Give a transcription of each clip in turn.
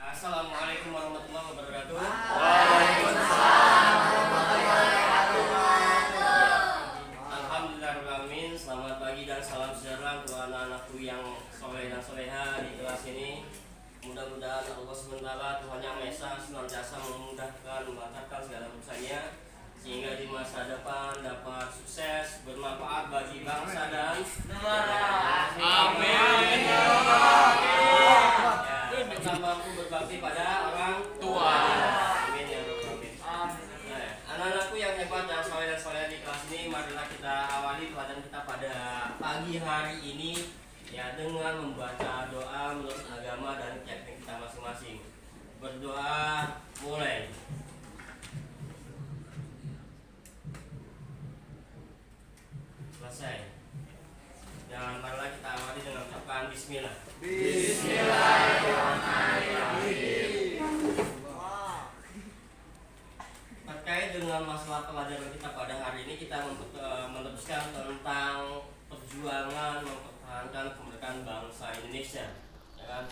Assalamualaikum warahmatullahi wabarakatuh. Waalaikumsalam warahmatullahi wabarakatuh. Alhamdulillahirrahmanirrahim. Selamat pagi dan salam sejahtera untuk anak-anakku yang soleh dan soleha di kelas ini. Mudah-mudahan Allah SWT Tuhan Yang Maha Esa senantiasa memudahkan, melancarkan segala urusannya, sehingga di masa depan dapat sukses, bermanfaat bagi bangsa dan negara. Amin. Tetap mampu berbakti pada orang tua. Amin ya rabbal alamin. Anak-anakku yang hebat dan soleh dan soleha di kelas ini, marilah kita awali pelajaran kita pada pagi hari ini ya dengan membaca doa menurut agama dan keyakinan kita masing-masing. Berdoa mulai. Selesai. Dan marilah kita awali dengan ucapan bismillah. Bismillahirrahmanirrahim. Terkait dengan masalah pelajaran kita pada hari ini, kita meneruskan tentang perjuangan mempertahankan kemerdekaan bangsa Indonesia, ya kan?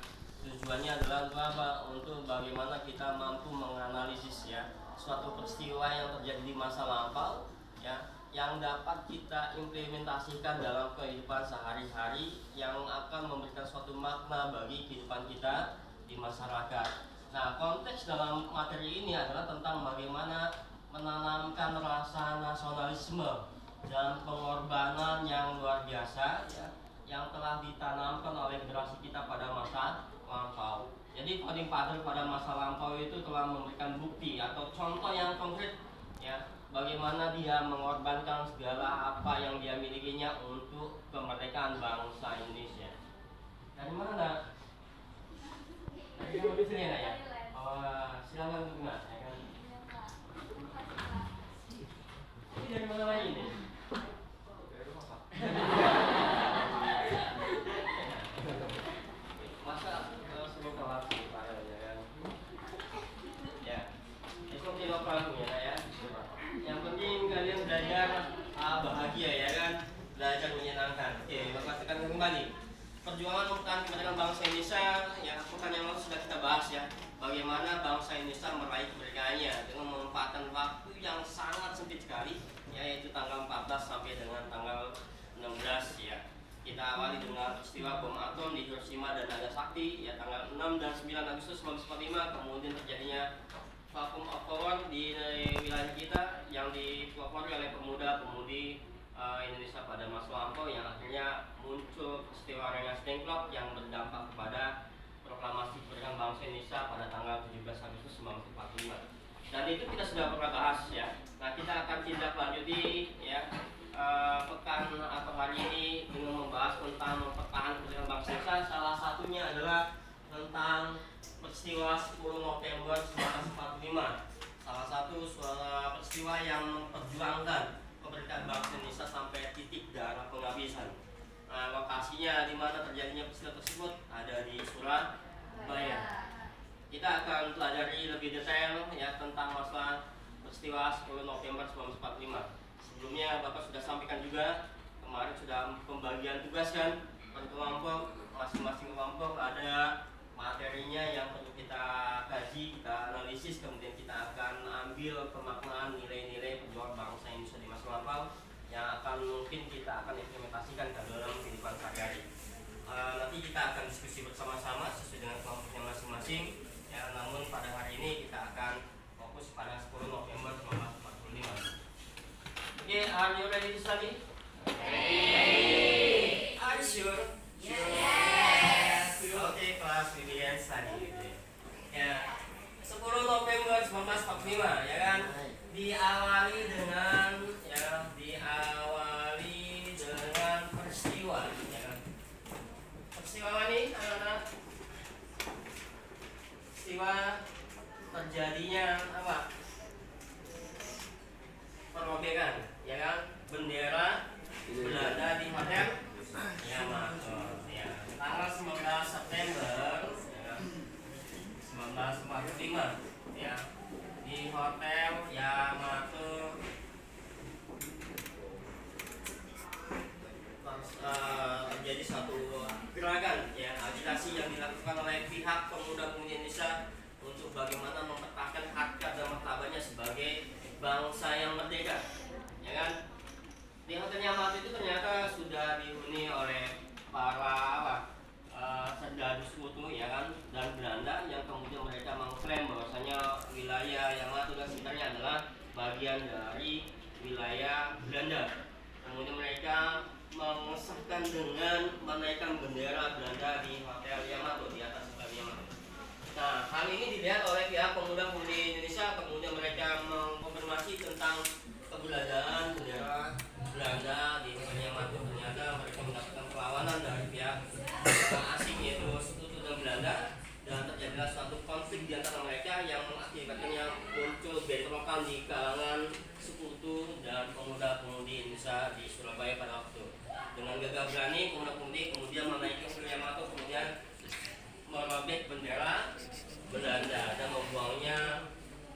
Tujuannya adalah apa? Untuk bagaimana kita mampu menganalisis ya suatu peristiwa yang terjadi di masa lampau, ya, yang dapat kita implementasikan dalam kehidupan sehari-hari yang akan memberikan suatu makna bagi kehidupan kita di masyarakat. Nah, konteks dalam materi ini adalah tentang bagaimana menanamkan rasa nasionalisme dan pengorbanan yang luar biasa ya, yang telah ditanamkan oleh generasi kita pada masa lampau. Jadi founding father pada masa lampau itu telah memberikan bukti atau contoh yang konkret ya, bagaimana dia mengorbankan segala apa yang dia milikinya untuk kemerdekaan bangsa Indonesia. Dari mana nak? Dari kamu di sini ya? Oh, silakan untuk nak. Ya kan? Ini dari mana lagi ini? Dari rumah Pak. Masa semua kelas Pak ya kan? Ya, esok tidak pelakunya ya. Yang penting kalian belajar bahagia ya kan, belajar menyenangkan. Oke, Bapak tekan kembali. Perjuangan mempertahankan kemerdekaan bangsa Indonesia ya, pekan yang lalu sudah kita bahas ya, bagaimana bangsa Indonesia meraih kemerdekaannya dengan memanfaatkan waktu yang sangat sempit sekali, yaitu tanggal 14 sampai dengan tanggal 16 ya. Kita awali dengan peristiwa bom atom di Hiroshima dan Nagasaki ya, tanggal 6 dan 9 Agustus 1945, kemudian terjadinya vakum of power di wilayah kita yang dipelopori oleh pemuda-pemudi Indonesia pada masa lampau, yang akhirnya muncul peristiwa Rengas Dengklok yang berdampak kepada proklamasi kemerdekaan bangsa Indonesia pada tanggal 17 Agustus 1945. Dan itu kita sudah pernah bahas ya. Nah, kita akan tindak lanjuti ya pekan atau hari ini dengan membahas tentang mempertahankan kemerdekaan bangsa Indonesia. Salah satunya adalah tentang peristiwa 10 November 1945. Salah satu peristiwa yang memperjuangkan kemerdekaan bangsa Indonesia sampai titik darah penghabisan. Nah, lokasinya di mana terjadinya peristiwa tersebut ada di Surabaya. Kita akan pelajari lebih detail ya tentang masalah peristiwa 10 November 1945. Sebelumnya Bapak sudah sampaikan juga, kemarin sudah pembagian tugas kan per kelompok, masing-masing kelompok ada materinya yang perlu kita kaji, kita analisis, kemudian kita akan ambil pemaknaan nilai-nilai perjuangan bangsa Indonesia di masa lampau yang akan mungkin kita akan implementasikan ke dalam kehidupan sehari-hari. Nanti kita akan diskusi bersama-sama sesuai dengan kelompoknya masing-masing ya, namun pada hari ini kita akan fokus pada 10 November 1945. Oke, are you ready to study? Ready. Are you sure? Yes. Oke, kelas begin study. Ya, 10 November 1945 ya kan, diawali dengan peristiwa ya kan. Peristiwa ini anak-anak, peristiwa terjadinya apa? Perobekan ya kan, bendera Belanda di hotel Yamato ya, tanggal 19 September ya, 1945 ya, di hotel Yamato. Terjadi satu gerakan ya, agitasi yang dilakukan oleh pihak pemuda-pemudi Indonesia untuk bagaimana mempertahankan harkat dan martabatnya sebagai bangsa yang merdeka, ya kan? Di Hotel Yamato itu ternyata sudah dihuni oleh para serdadu sekutu, ya kan, dan Belanda, yang kemudian mereka mengklaim bahwasanya wilayah Yamato dan sekitarnya adalah bagian dari wilayah Belanda. Kemudian mereka mengesahkan dengan menaikkan bendera Belanda di Hotel Yamato, di atas Hotel Yamato. Nah, hal ini dilihat oleh pihak pemuda-pemudi Indonesia, kemudian mereka mengkonfirmasi tentang keberadaan bendera Belanda di Hotel Yamato. Ternyata mereka mendapatkan perlawanan dari pihak asing, yaitu Sekutu dan Belanda, dan terjadilah suatu konflik di antara mereka yang mengakibatkannya muncul bentrokan di kalangan Sekutu dan pemuda-pemudi Indonesia di Surabaya pada waktu. Dengan gagah berani, pemuda-pemudi kemudian menaiki Hotel Yamato, kemudian merobek bendera Belanda dan membuangnya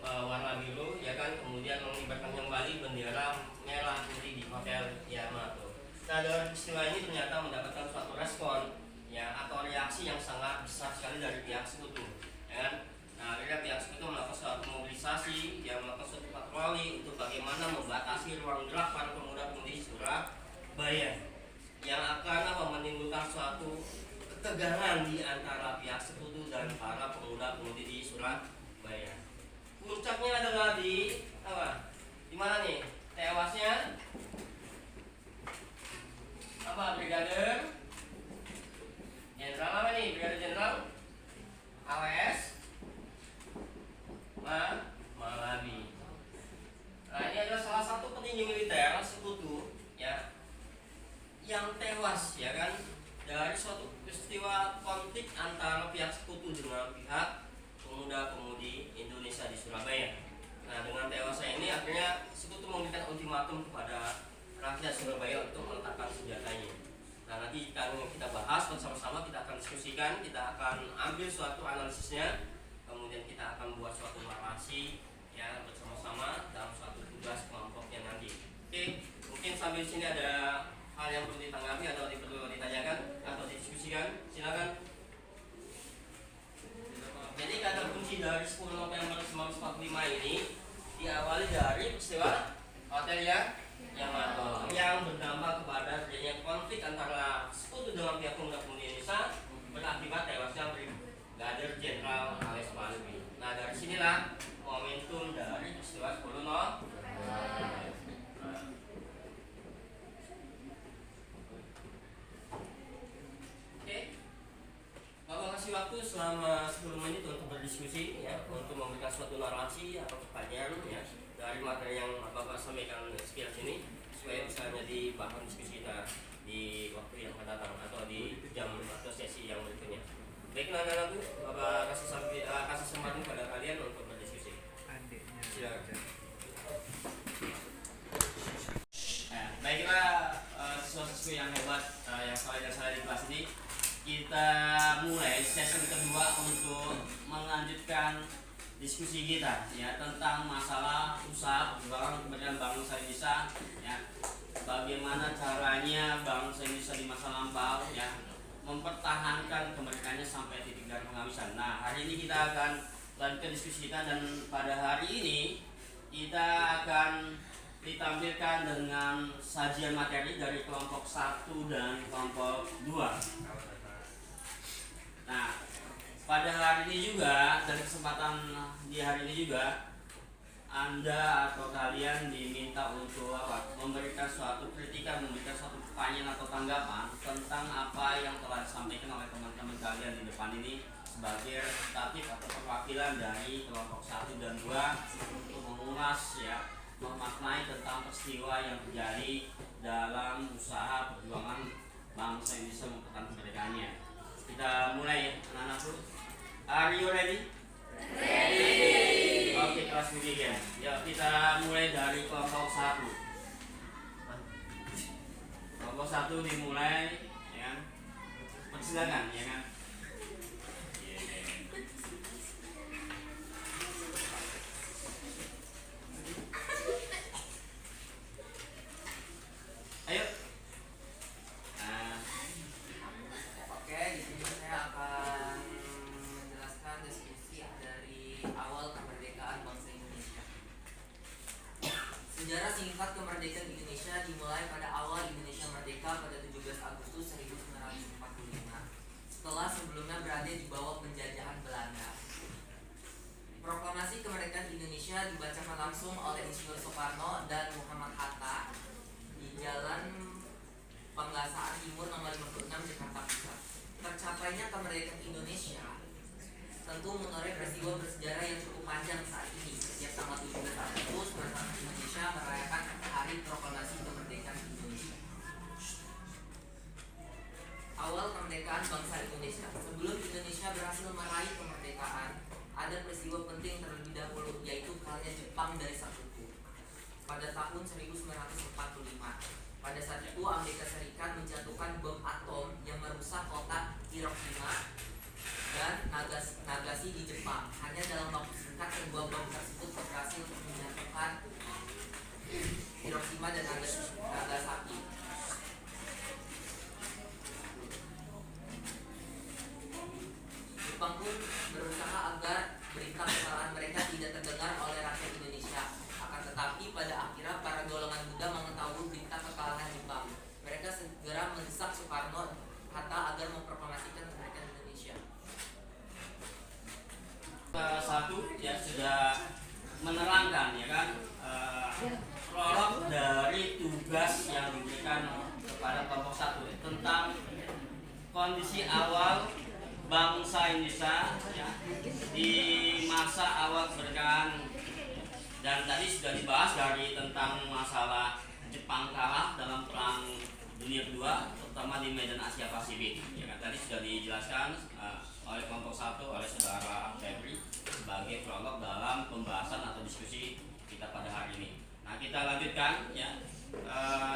warna biru, ya kan, kemudian mengibarkan kembali bendera merah putih di Hotel Yamato. Nah, dalam peristiwa ini ternyata mendapatkan suatu respon, ya, atau reaksi yang sangat besar sekali dari pihak Sekutu, ya kan. Nah, akhirnya pihak Sekutu melakukan suatu mobilisasi, yang melakukan suatu patroli untuk bagaimana membatasi ruang gerak para pemuda-pemudi Surabaya, yang akan menimbulkan suatu ketegangan di antara pihak Sekutu dan para pemuda-pemudi di Surabaya. Puncaknya adalah di apa? Di mana nih? Tewasnya apa? Brigadir Jenderal apa nih? Brigadir Jenderal AWS Malabi. Nah, ini adalah salah satu petinggi militer Sekutu, ya, yang tewas, ya kan, dari suatu peristiwa konflik antara pihak Sekutu dengan pihak pemuda-pemudi Indonesia di Surabaya. Nah, dengan tewasnya ini akhirnya Sekutu memberikan ultimatum kepada rakyat Surabaya untuk meletakkan senjatanya. Nah, nanti kita bahas bersama-sama, kita akan diskusikan, kita akan ambil suatu analisisnya, kemudian kita akan buat suatu narasi, ya, bersama-sama dalam suatu tugas kelompoknya nanti. Oke, mungkin sambil sini ada hal yang perlu ditanggapi atau perlu ditanyakan atau didiskusikan, silakan. Jadi kata kunci dari 10 November 1945 ini diawali dari peristiwa Hotel Yamato yang berdampak kepada terjadinya konflik antara Sekutu dengan pihak pemuda-pemudi Indonesia, berakibat tewasnya Brigadir Jenderal AWS Malabi. Nah, dari sinilah momentum dari peristiwa 10 November. Bapak kasih waktu selama 10 menit untuk berdiskusi, ya, untuk memberikan suatu narasi atau pertanyaan, ya, dari materi yang Bapak sampaikan sekilas ini, supaya bisa menjadi bahan diskusi kita di waktu yang akan datang atau di jam atau sesi yang berikutnya. Baiklah anak-anakku, Bapak kasih kesempatan pada kalian untuk berdiskusi. Silakan. Nah, baiklah, siswa-siswi yang hebat, yang saya di kelas ini, kita mulai sesi kedua untuk melanjutkan diskusi kita, ya, tentang masalah usaha perjuangan kemerdekaan bangsa Indonesia, ya, bagaimana caranya bangsa Indonesia di masa lampau, ya, mempertahankan kemerdekaannya sampai titik darah penghabisan. Nah, hari ini kita akan lanjutkan diskusi kita, dan pada hari ini kita akan ditampilkan dengan sajian materi dari kelompok 1 dan kelompok 2. Nah, pada hari ini juga, dan kesempatan di hari ini juga, Anda atau kalian diminta untuk memberikan suatu kritikan, memberikan suatu pertanyaan atau tanggapan tentang apa yang telah disampaikan oleh teman-teman kalian di depan ini sebagai representatif atau perwakilan dari kelompok 1 dan 2 untuk mengulas, ya, memaknai tentang peristiwa yang terjadi dalam usaha perjuangan bangsa Indonesia mempertahankan kemerdekaannya. Kita mulai, ya, anak-anakku. Are you ready? Ready. Oke, kelas begin. Ya, kita mulai dari kelompok 1. Kelompok 1 dimulai, ya kan? Persilakan, ya kan? Ayo. Oke, di sini saya akan Sejarah singkat kemerdekaan Indonesia dimulai pada awal Indonesia merdeka pada 17 Agustus 1945, setelah sebelumnya berada di bawah penjajahan Belanda. Proklamasi kemerdekaan Indonesia dibacakan langsung oleh Insinyur Soekarno dan Muhammad Hatta di Jalan Penggasaan Timur nomor 56 Jakarta Pusat. Tercapainya kemerdekaan Indonesia tentu menoreh peristiwa bersejarah yang cukup panjang saat ini. Setiap tanggal 17 Agustus, masyarakat Indonesia merayakan Hari Proklamasi Kemerdekaan Indonesia. Awal kemerdekaan bangsa Indonesia. Sebelum Indonesia berhasil meraih kemerdekaan, ada peristiwa penting terlebih dahulu, yaitu kalahnya Jepang dari Sekutu pada tahun 1945. Pada saat itu Amerika Serikat menjatuhkan bom atom yang merusak kota Hiroshima dan Nagasaki di Jepang. Hanya dalam waktu singkat kedua bom tersebut berhasil menjatuhkan Hiroshima dan Nagasaki. Jepang pun berusaha agar berita kesalahan mereka tidak terdengar oleh rakyat Indonesia. Akan tetapi pada akhirnya para golongan Buddha mengetahui berita kekalahan Jepang. Mereka segera mendesak Soekarno Hatta agar memproklamasikan kemerdekaan Indonesia. Satu ya sudah menerangkan ya kan prolog dari tugas yang diberikan kepada kelompok 1 ya, tentang kondisi awal bangsa Indonesia ya, di masa awal kemerdekaan, dan tadi sudah dibahas dari tentang masalah Jepang kalah dalam perang dunia kedua, terutama di Medan Asia Pasifik ya kan, tadi sudah dijelaskan oleh kelompok 1 oleh saudara Febri sebagai prolog dalam pembahasan atau diskusi kita pada hari ini. Nah, kita lanjutkan ya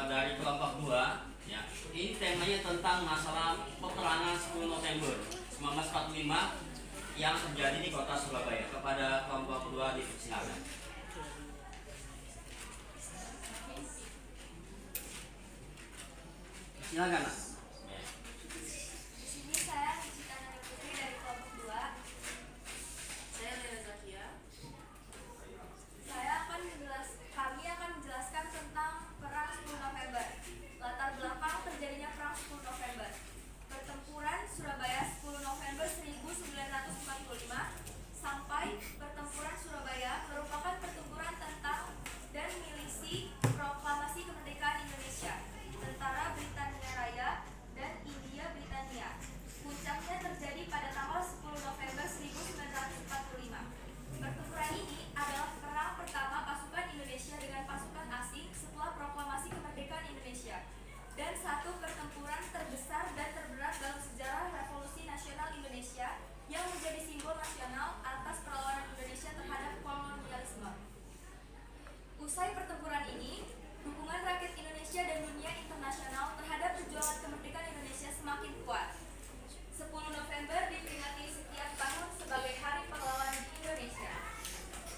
dari kelompok 2 ya. Ini temanya tentang masalah peperangan 10 November 1945 yang terjadi di kota Surabaya. Kepada kelompok 2 dipersilakan. Silakan, Mas. Di sini saya Nikita Nani Putri dari kelompok 2. Saya Lena Zakia. Kami akan menjelaskan tentang Perang 10 November. Latar belakang terjadinya Perang 10 November. Pertempuran Surabaya 10 November 1945 sampai Pertempuran Surabaya merupakan pertempuran tentang dan milisi proklamasi kemerdekaan Indonesia, Tentara Britania Raya dan India Britania. Puncaknya terjadi pada tanggal 10 November 1945. Pertempuran ini adalah perang pertama pasukan Indonesia dengan pasukan asing setelah proklamasi kemerdekaan Indonesia, dan satu pertempuran terbesar dan terberat dalam sejarah Revolusi Nasional Indonesia yang menjadi simbol nasional atas perlawanan Indonesia terhadap kolonialisme. Usai pertempuran ini, dukungan rakyat Indonesia dan dunia internasional terhadap perjuangan kemerdekaan Indonesia semakin kuat. 10 November diperingati setiap tahun sebagai Hari Pahlawan di Indonesia.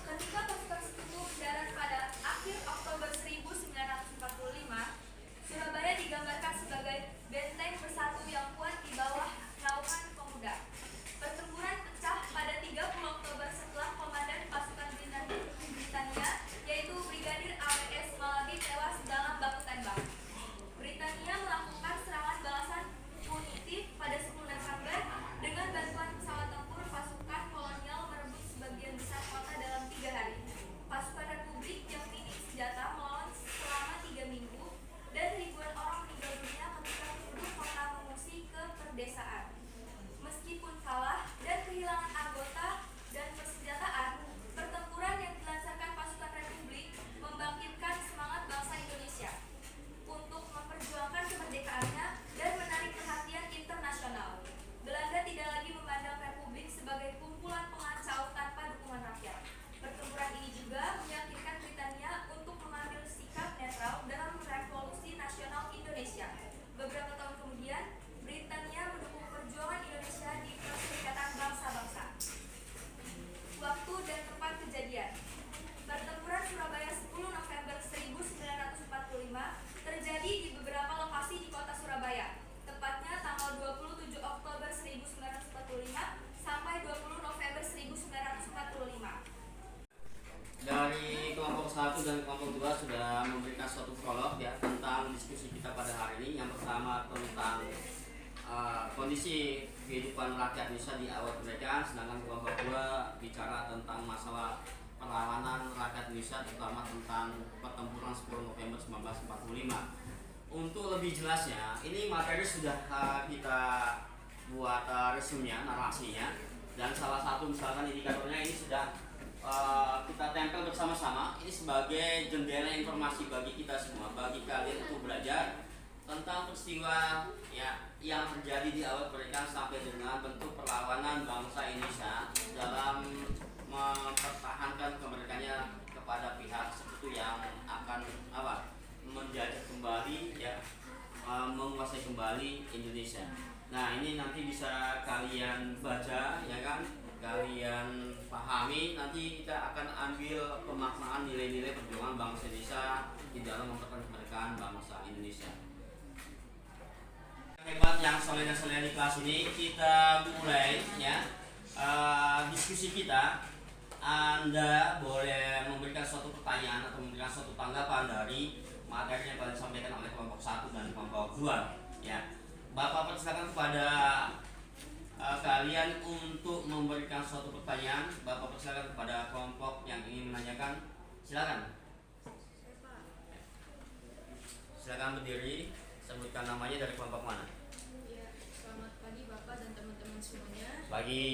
Ketika pasukan Sekutu mendarat pada akhir Oktober 1945, Surabaya digambarkan sebagai benteng bersatu yang kuat di bawah naungan pemuda. Pertempuran pecah pada 30 Oktober setelah komandan pasukan Britania, yaitu Brigadir AWS Malabi, tewas dalam baku tembak. Britania melakukan serangan balasan punitif pada 10 November dengan bantuan pesawat tempur. Pasukan kolonial merebut sebagian besar kota dalam 3 hari. Pasukan Republik yang minim senjata melawan selama 3 minggu, dan ribuan orang meninggal dunia ketika penduduk kota mengungsi ke perdesaan. Meskipun kalah dan kehilangan anggota dan persenjataan, pertempuran yang dilancarkan pasukan Republik membangkitkan semangat bangsa Indonesia untuk memperjuangkan kemerdekaannya dan menarik perhatian internasional. Belanda tidak lagi memandang Republik sebagai kumpulan pengacau tanpa dukungan rakyat. Pertempuran ini juga meyakinkan Britania untuk mengambil sikap netral dalam Revolusi Nasional Indonesia. Beberapa tahun kemudian, Britania mendukung perjuangan Indonesia di Perserikatan Bangsa-Bangsa. Waktu dan tempat kejadian. Pertempuran Surabaya 10 November 1945 terjadi di beberapa lokasi di kota Surabaya, tepatnya tanggal 27 Oktober 1945 sampai 20 November 1945. 1 dan kelompok 2 sudah memberikan suatu prolog ya tentang diskusi kita pada hari ini. Yang pertama tentang kondisi kehidupan rakyat Indonesia di awal kemerdekaan, sedangkan kelompok 2 bicara tentang masalah perlawanan rakyat Indonesia, terutama tentang pertempuran 10 November 1945. Untuk lebih jelasnya, ini materi sudah kita buat resumnya, narasinya, dan salah satu misalkan indikatornya ini sudah kita tempel bersama-sama. Ini sebagai jendela informasi bagi kita semua, bagi kalian untuk belajar tentang peristiwa ya yang terjadi di awal kemerdekaan sampai dengan bentuk perlawanan bangsa Indonesia dalam mempertahankan kemerdekaannya kepada pihak sekutu yang akan menjajah kembali ya, menguasai kembali Indonesia. Nah, ini nanti bisa kalian baca ya kan, kalian pahami. Nanti kita akan ambil pemaknaan nilai-nilai perjuangan bangsa Indonesia di dalam mempertahankan kemerdekaan bangsa Indonesia. Hebat yang soleh dan soleh di kelas ini, kita mulai ya diskusi kita. Anda boleh memberikan suatu pertanyaan atau memberikan suatu tanggapan dari materi yang kalian sampaikan oleh kelompok 1 dan kelompok 2 ya. Bapak persilakan kepada kalian untuk memberikan suatu pertanyaan. Bapak persilakan kepada kelompok yang ingin menanyakan. Silakan. Silakan berdiri, sebutkan namanya, dari kelompok mana. Ya, selamat pagi Bapak dan teman-teman semuanya. Pagi.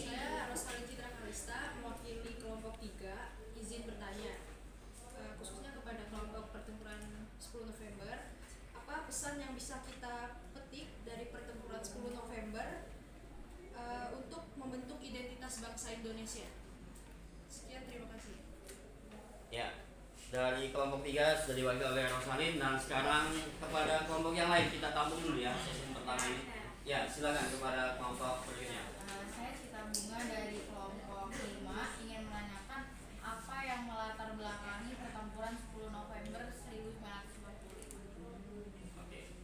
Saya Rosalin Citra Kalista, mewakili kelompok 3. Izin bertanya, khususnya kepada kelompok pertempuran 10 November, apa pesan yang bisa kita petik dari pertempuran 10 November untuk membentuk identitas bangsa Indonesia? Sekian, terima kasih. Ya, dari kelompok 3 sudah diwakili oleh Rosalin, dan sekarang kepada kelompok yang lain kita tampung dulu ya sesi pertama ini. Ya, silakan kepada kelompok berikutnya. Saya Cita Bunga dari kelompok 5 ingin menanyakan apa yang melatar belakangi pertempuran 10 November 1950. Oke.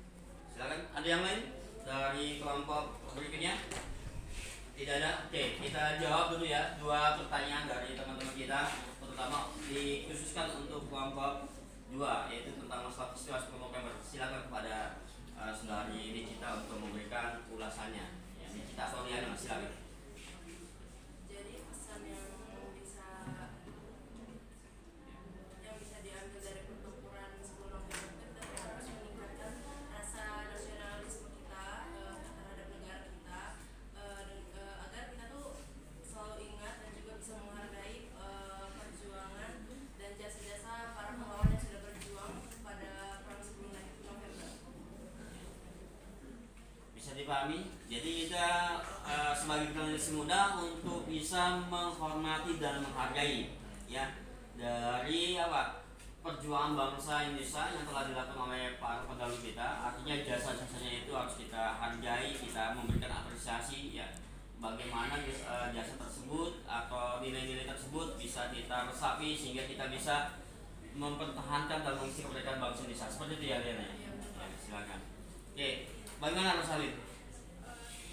Silakan, ada yang lain dari kelompok berikutnya? Tidak ada. Oke, kita jawab dulu ya dua pertanyaan dari teman-teman kita, terutama dikhususkan untuk kelompok 2, yaitu tentang masalah peristiwa 10 November. Silakan kepada saudari Nikita untuk memberikan ulasannya. Ya, Nikita Soliana, silakan. Jadi pesan yang bisa diambil dari pertempuran 10 November itu kita harus meningkatkan rasa nasionalisme kita terhadap negara kita, agar kita tuh selalu ingat dan juga bisa menghargai perjuangan dan jasa-jasa para pahlawan yang sudah berjuang pada perang 10 November. Bisa dipahami? Jadi kita sebagai generasi muda untuk bisa menghormati dan menghargai ya dari perjuangan bangsa Indonesia yang telah dilakukan oleh para pendahulu kita. Artinya jasa-jasanya itu harus kita hargai, kita memberikan apresiasi ya. Bagaimana jasa tersebut atau nilai-nilai tersebut bisa kita resapi sehingga kita bisa mempertahankan dan mengisi kemerdekaan bangsa Indonesia. Seperti itu ya, Liana. Ya, silakan. Oke, bagaimana Rosalin?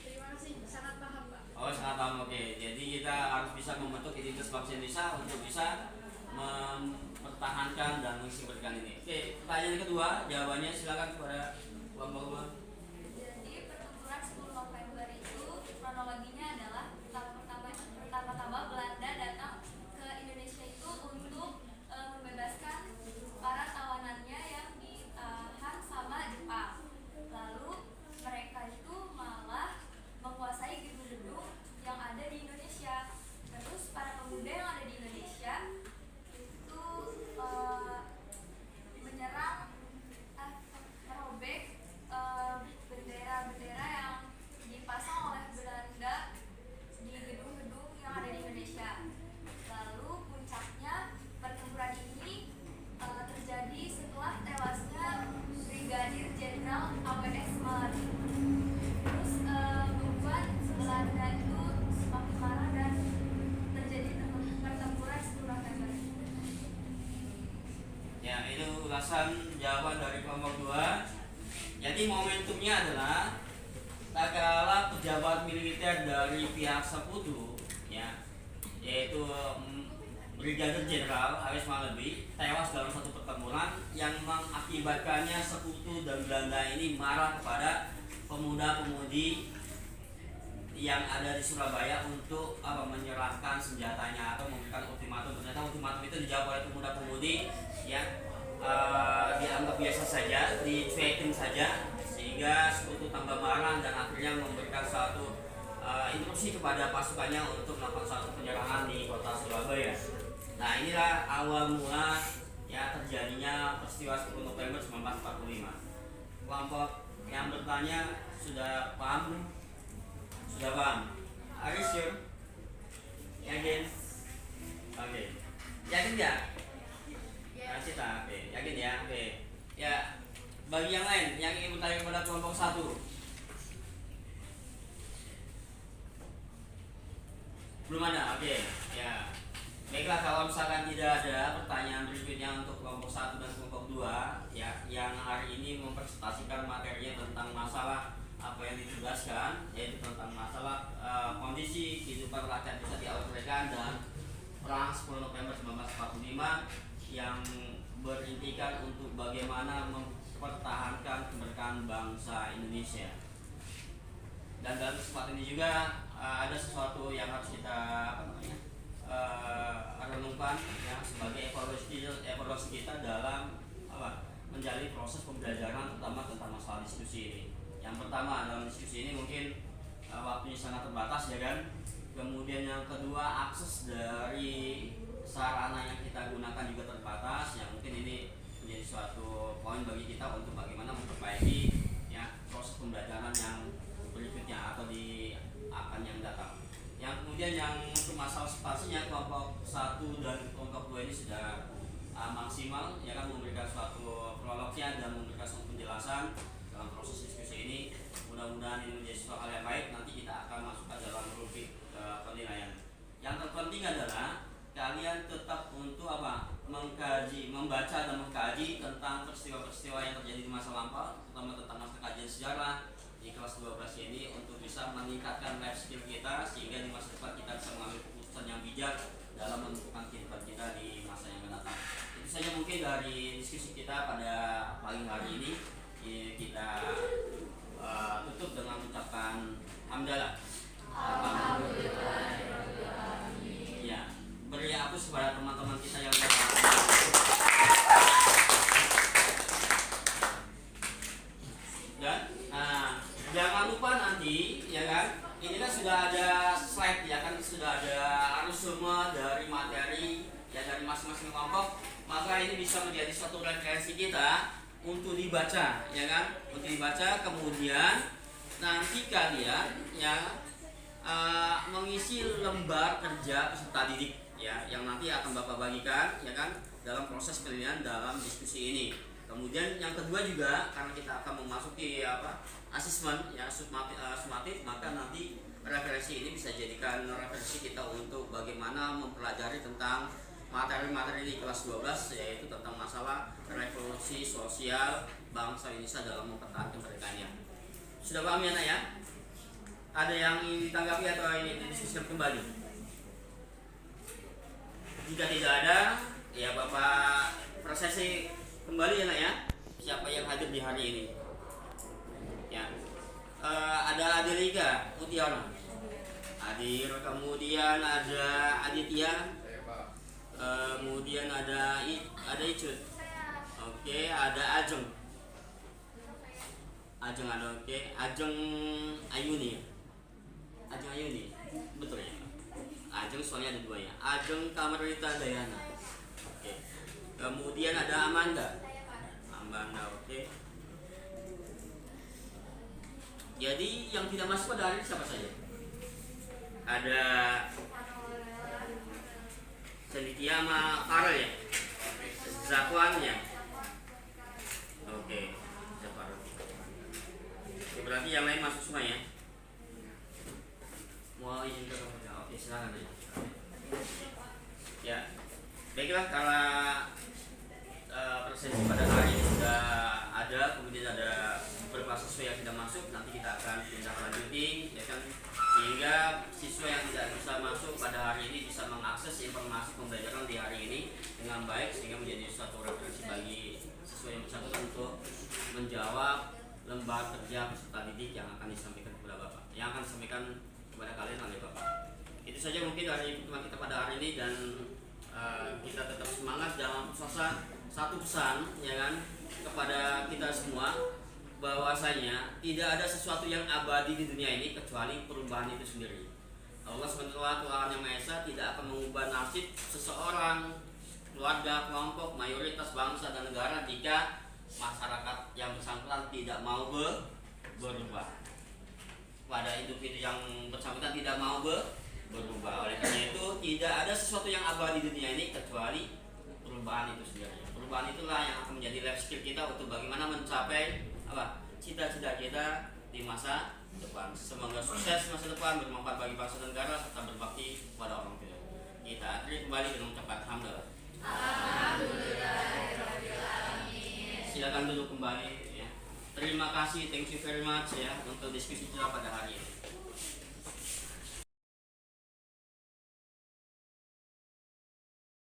Terima kasih, sangat paham Pak. Oh, sangat paham. Oke, jadi kita harus bisa membentuk identitas bangsa Indonesia untuk bisa mempertahankan dan mengisi kemerdekaan ini. Oke, pertanyaan kedua, jawabannya silakan kepada kelompok 2. Jadi pertempuran 10 November itu kronologinya adalah pertama-tama Belanda datang ke Indonesia itu untuk membebaskan para tawanannya yang ditahan sama Jepang. Lalu mereka itu malah menguasai gedung-gedung yang ada di Indonesia. Terus para pemuda yang ada di Indonesia itu menyerang, merobek bendera-bendera yang dipasang oleh Belanda di gedung-gedung yang ada di Indonesia. Lalu puncaknya pertempuran ini terjadi setelah tewasnya Brigadir Jenderal AWS Malari. Terus membuat Belanda itu semakin marah dan terjadi pertempuran 10 November. Ya, itu ulasan jawaban dari kelompok 2. Jadi momentumnya adalah tak kala pejabat militer dari pihak sekutu ya, yaitu Brigadir Jenderal Aris Malebi tewas dalam satu pertempuran yang mengakibatkannya sekutu dan Belanda ini marah kepada pemuda-pemudi yang ada di Surabaya untuk menyerahkan senjatanya atau memberikan ultimatum. Ternyata ultimatum itu dijawab oleh pemuda-pemudi yang dianggap biasa saja, dicuekin saja, sehingga sekutu tambah marah dan akhirnya memberikan suatu instruksi kepada pasukannya untuk melakukan suatu penyerangan di kota Surabaya. Nah, inilah awal mula ya terjadinya peristiwa 10 November 1945. Kelompok yang bertanya sudah paham? Sudah paham? Are you sure? Yakin? Oke. Yakin nggak? Kasih tak? Oke. Yakin ya? Oke. Ya. Bagi yang lain yang ingin bertanya kepada kelompok 1. Belum ada? Oke. Ya. Baiklah, kalau misalkan tidak ada pertanyaan berikutnya untuk kelompok 1 dan kelompok 2 ya, yang hari ini mempresentasikan materinya tentang masalah apa yang ditugaskan, yaitu tentang masalah kondisi kehidupan rakyat Indonesia di awal kemerdekaan dan perang 10 November 1945 yang berintikan untuk bagaimana mempertahankan kemerdekaan bangsa Indonesia. Dan dalam kesempatan ini juga ada sesuatu yang harus kita renungkan ya, sebagai evaluasi kita dalam menjalani proses pembelajaran, terutama tentang masalah diskusi ini. Yang pertama, dalam diskusi ini mungkin waktunya sangat terbatas ya kan. Kemudian yang kedua, akses dari sarana yang kita gunakan juga terbatas. Yang mungkin ini menjadi suatu poin bagi kita untuk bagaimana memperbaiki ya proses pembelajaran yang berikutnya atau di akan yang datang. Yang kemudian yang untuk masalah substansinya, kelompok 1 dan kelompok 2 ini sudah maksimal ya kan, memberikan suatu prolognya dan memberikan suatu penjelasan dalam proses diskusi ini. Mudah-mudahan ini menjadi suatu hal yang baik. Nanti kita akan masukkan dalam rubrik penilaian. Yang terpenting adalah kalian tetap untuk mengkaji, membaca dan mengkaji tentang peristiwa-peristiwa yang terjadi di masa lampau, terutama tentang masa kajian sejarah di kelas 12 ini, untuk bisa meningkatkan life skill kita sehingga di masa depan kita bisa mengambil keputusan yang bijak dalam menentukan kehidupan kita di masa yang akan datang. Itu saja mungkin dari diskusi kita pada pagi hari ini. Kita tutup dengan mengucapkan hamdalah. Ya, beri hapus kepada teman-teman kita yang dan jangan lupa nanti ya kan, ini kan sudah ada slide ya kan, sudah ada resume dari materi ya dari masing-masing kelompok, maka ini bisa menjadi suatu referensi kita untuk dibaca ya kan, untuk dibaca. Kemudian nanti kalian ya mengisi lembar kerja peserta didik ya, yang nanti akan Bapak bagikan ya kan dalam proses penilaian dalam diskusi ini. Kemudian yang kedua juga, karena kita akan memasuki asesmen ya sumatif, maka nanti referensi ini bisa jadikan referensi kita untuk bagaimana mempelajari tentang materi-materi di kelas 12, yaitu tentang masalah revolusi sosial bangsa Indonesia dalam mempertahankan kemerdekaannya. Sudah paham ya nak ya? Ada yang ingin ditanggapi atau ini didiskusikan kembali? Jika tidak ada, ya Bapak prosesi kembali ya nak ya. Siapa yang hadir di hari ini? Ya, ada Adelika Mutiara, hadir. Kemudian ada Aditya. Kemudian ada Icut. Oke, ada Ajeng ada, oke. Ajeng Ayuni. Ajeng Ayuni, betul ya? Ajeng soalnya ada 2 ya. Ajeng Kamarita Dayana. Oke. Kemudian ada Amanda, oke. Jadi yang tidak masuk pada hari ini siapa saja? Ada Senditia sama Farel ya? Zakwan ya? Oke, Zakwan. Berarti yang lain masuk semua ya? Mau izin ke kamu? Oke, silakan ya. Ya, baiklah, kalau persesi pada hari ini sudah ada, kemudian ada beberapa siswa yang tidak masuk, nanti kita akan tindak lanjuti ya kan, sehingga siswa yang tidak bisa masuk pada hari ini bisa mengakses informasi pembelajaran di hari ini dengan baik sehingga menjadi suatu referensi bagi siswa yang bersangkutan untuk menjawab lembar kerja peserta didik yang akan disampaikan kepada Bapak, yang akan disampaikan kepada kalian oleh Bapak. Itu saja mungkin dari pertemuan kita pada hari ini, dan kita tetap semangat dalam puasa. Satu pesan ya kan kepada kita semua, bahwasanya tidak ada sesuatu yang abadi di dunia ini kecuali perubahan itu sendiri. Allah SWT Tuhan yang Maha Esa tidak akan mengubah nasib seseorang, keluarga, kelompok, mayoritas bangsa dan negara jika masyarakat yang bersangkutan tidak mau berubah. Pada individu yang bersangkutan tidak mau berubah. Oleh karena itu tidak ada sesuatu yang abadi di dunia ini kecuali perubahan itu sendiri. Perubahan itulah yang akan menjadi life skill kita untuk bagaimana mencapai cita-cita kita di masa depan. Semoga sukses masa depan, bermanfaat bagi bangsa dan negara, serta berbakti kepada orang tua. Kita akhiri kembali dengan ucapan alhamdulillah. Silakan duduk kembali ya. Terima kasih, thank you very much ya untuk diskusi kita pada hari ini.